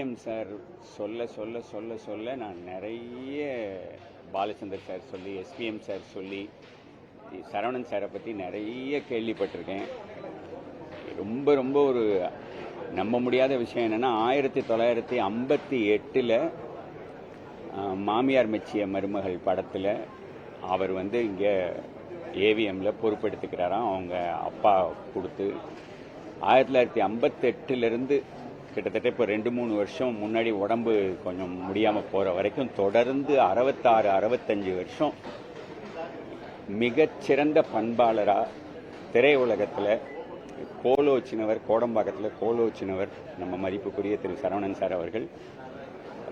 AVM sir சொல்ல சொல்ல சொல்ல சொல்ல நான் நிறைய பாலச்சந்தர் சார் சொல்லி, எஸ்பிஎம் சார் சொல்லி, சரவணன் சாரை பற்றி நிறைய கேள்விப்பட்டிருக்கேன். ரொம்ப ரொம்ப ஒரு நம்ப முடியாத விஷயம் என்னென்னா, 1958 மாமியார் மெச்சிய மருமகள் படத்தில் அவர் இங்கே ஏவிஎம்மில் பொறுப்பெடுத்துக்கிறாராம் அவங்க அப்பா கொடுத்து. 1958 கிட்டத்தட்ட இப்போ 2-3 வருஷம் முன்னாடி உடம்பு கொஞ்சம் முடியாமல் போகிற வரைக்கும் தொடர்ந்து 66-65 வருஷம் மிகச்சிறந்த பண்பாளராக திரையுலகத்தில் கோலோச்சினவர், கோடம்பாக்கத்தில் கோலோச்சினவர் நம்ம மதிப்புக்குரிய திரு சரவணன் சார் அவர்கள்.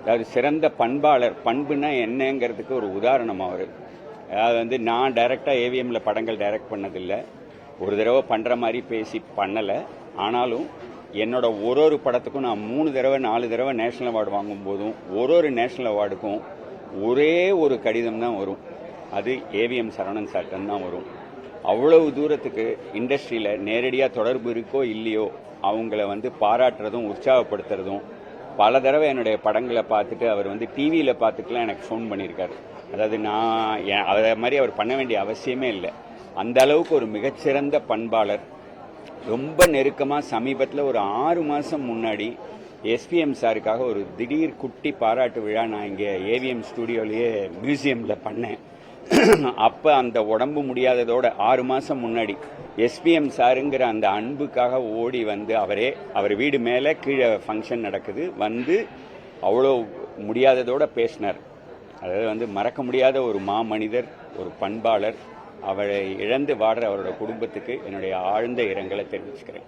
அதாவது சிறந்த பண்பாளர், பண்புனா என்னங்கிறதுக்கு ஒரு உதாரணம் அவர். அதாவது நான் டைரெக்டாக ஏவிஎம்மில் படங்கள் டைரக்ட் பண்ணதில்லை, ஒரு தடவை பண்ணுற மாதிரி பேசி பண்ணலை. ஆனாலும் என்னோட ஒரு படத்துக்கும் நான் 3 தடவை 4 தடவை நேஷனல் அவார்டு வாங்கும் போதும் ஒரு நேஷனல் அவார்டுக்கும் ஒரே ஒரு கடிதம் தான் வரும், அது ஏவிஎம் சரவணன் சார்டன் தான் வரும். அவ்வளவு தூரத்துக்கு இண்டஸ்ட்ரியில் நேரடியாக தொடர்பு இருக்கோ இல்லையோ அவங்கள பாராட்டுறதும் உற்சாகப்படுத்துறதும். பல தடவை என்னுடைய படங்களை பார்த்துட்டு அவர் டிவியில் பார்த்துட்டுலாம் எனக்கு ஃபோன் பண்ணியிருக்காரு. அதாவது நான் அதை மாதிரி அவர் பண்ண வேண்டிய அவசியமே இல்லை. அந்த அளவுக்கு ஒரு மிகச்சிறந்த பண்பாளர். ரொம்ப நெருக்கமாக சமீபத்தில் ஒரு 6 மாதம் முன்னாடி எஸ்பிஎம் சாருக்காக ஒரு திடீர் குட்டி பாராட்டு விழா நான் இங்கே ஏவிஎம் ஸ்டூடியோலேயே மியூசியமில் பண்ணேன். அப்போ அந்த உடம்பு முடியாததோட 6 மாதம் முன்னாடி எஸ்பிஎம் சாருங்கிற அந்த அன்புக்காக ஓடி அவர் வீடு மேலே கீழே ஃபங்க்ஷன் நடக்குது, அவ்வளோ முடியாததோட பேசினார். அதாவது மறக்க முடியாத ஒரு மாமனிதர், ஒரு பண்பாளர். அவரை இழந்து வாடுற அவரோட குடும்பத்துக்கு என்னுடைய ஆழ்ந்த இரங்கலை தெரிவிச்சுக்கிறேன்.